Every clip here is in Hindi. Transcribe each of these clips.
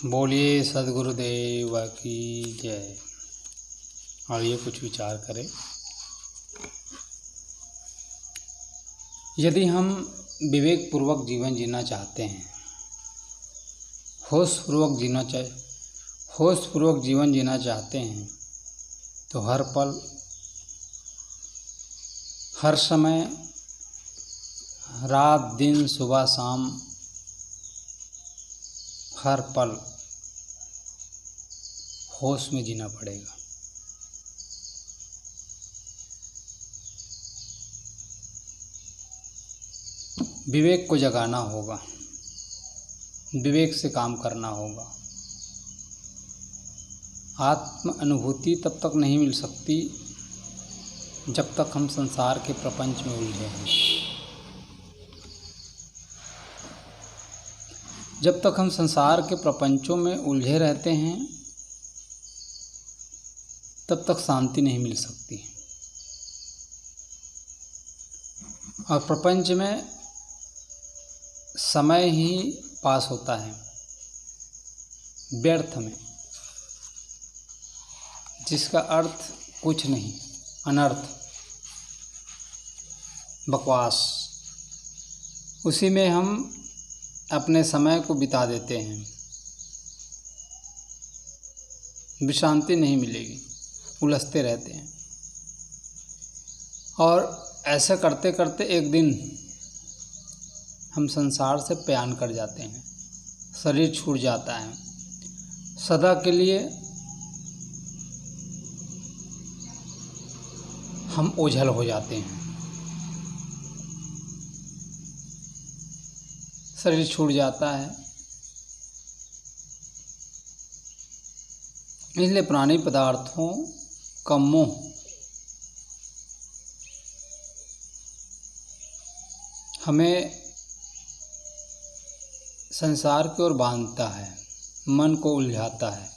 बोलिए सदगुरुदेव की जय। आइए कुछ विचार करें। यदि हम विवेकपूर्वक जीवन जीना चाहते हैं, होशपूर्वक जीवन जीना चाहते हैं, तो हर पल, हर समय, रात दिन, सुबह शाम, हर पल होश में जीना पड़ेगा। विवेक को जगाना होगा, विवेक से काम करना होगा। आत्म अनुभूति तब तक नहीं मिल सकती जब तक हम संसार के प्रपंच में उलझे हैं। जब तक हम संसार के प्रपंचों में उलझे रहते हैं, तब तक शांति नहीं मिल सकती। और प्रपंच में समय ही पास होता है व्यर्थ में, जिसका अर्थ कुछ नहीं, अनर्थ, बकवास। उसी में हम अपने समय को बिता देते हैं। विश्रांति नहीं मिलेगी, उलझते रहते हैं। और ऐसा करते करते एक दिन हम संसार से पयान कर जाते हैं, शरीर छूट जाता है। सदा के लिए हम ओझल हो जाते हैं, शरीर छूट जाता है। इसलिए प्राणी पदार्थों का मोह हमें संसार की ओर बांधता है, मन को उलझाता है,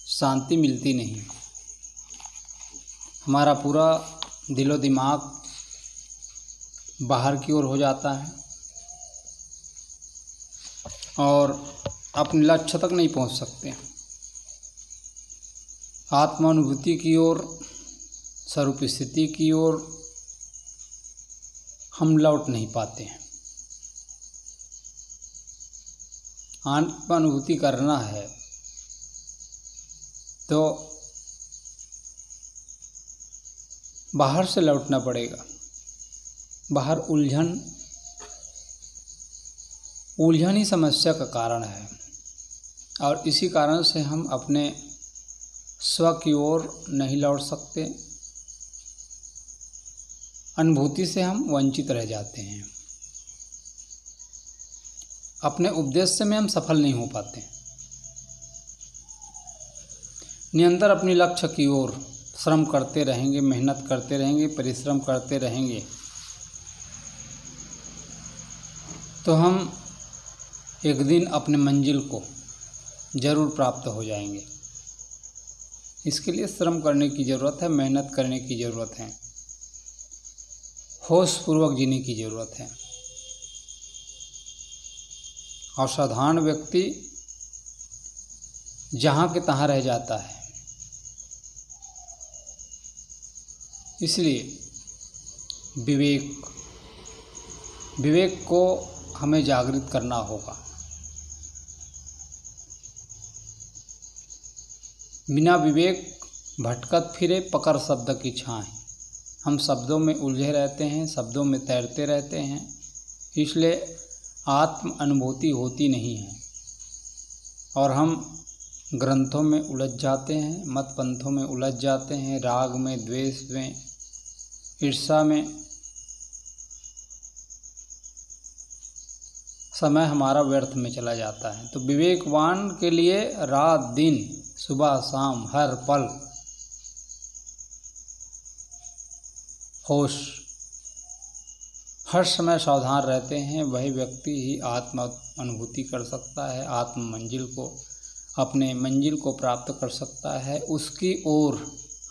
शांति मिलती नहीं। हमारा पूरा दिलो दिमाग बाहर की ओर हो जाता है और अपने लक्ष्य तक नहीं पहुंच सकते। आत्मानुभूति की ओर, स्वरूप स्थिति की ओर हम लौट नहीं पाते हैं। आत्मानुभूति करना है तो बाहर से लौटना पड़ेगा। बाहर उलझन ही समस्या का कारण है, और इसी कारण से हम अपने स्व की ओर नहीं लौट सकते। अनुभूति से हम वंचित रह जाते हैं। अपने उद्देश्य में हम सफल नहीं हो पाते। निरंतर अपने लक्ष्य की ओर श्रम करते रहेंगे, मेहनत करते रहेंगे, परिश्रम करते रहेंगे, तो हम एक दिन अपने मंजिल को जरूर प्राप्त हो जाएंगे। इसके लिए श्रम करने की ज़रूरत है, मेहनत करने की ज़रूरत है, होशपूर्वक जीने की ज़रूरत है। और साधारण व्यक्ति जहाँ के तहाँ रह जाता है। इसलिए विवेक को हमें जागृत करना होगा। बिना विवेक भटकत फिरे पकड़ शब्द की छाएं। हम शब्दों में उलझे रहते हैं, शब्दों में तैरते रहते हैं, इसलिए आत्म अनुभूति होती नहीं है। और हम ग्रंथों में उलझ जाते हैं, मत पंथों में उलझ जाते हैं, राग में, द्वेष में, ईर्ष्या में। समय हमारा व्यर्थ में चला जाता है। तो विवेकवान के लिए रात दिन, सुबह शाम, हर पल होश, हर समय सावधान रहते हैं। वही व्यक्ति ही आत्म अनुभूति कर सकता है, आत्म मंजिल को, अपने मंजिल को प्राप्त कर सकता है। उसकी ओर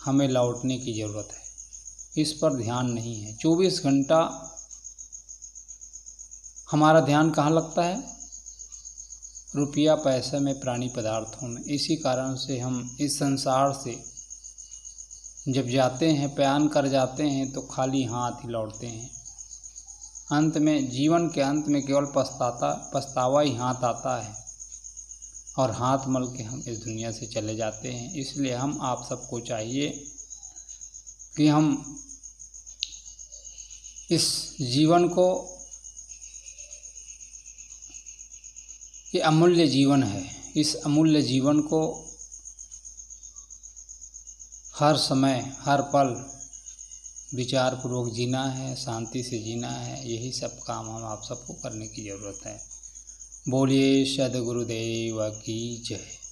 हमें लौटने की ज़रूरत है। इस पर ध्यान नहीं है। 24 घंटा हमारा ध्यान कहाँ लगता है? रुपया पैसे में, प्राणी पदार्थों में। इसी कारण से हम इस संसार से जब जाते हैं, प्रयाण कर जाते हैं, तो खाली हाथ ही लौटते हैं। अंत में, जीवन के अंत में केवल पछतावा ही हाथ आता है और हाथ मल के हम इस दुनिया से चले जाते हैं। इसलिए हम आप सबको चाहिए कि हम इस जीवन को, ये अमूल्य जीवन है, इस अमूल्य जीवन को हर समय हर पल विचारपूर्वक जीना है, शांति से जीना है। यही सब काम हम आप सबको करने की ज़रूरत है। बोलिए सद्गुरुदेव की जय।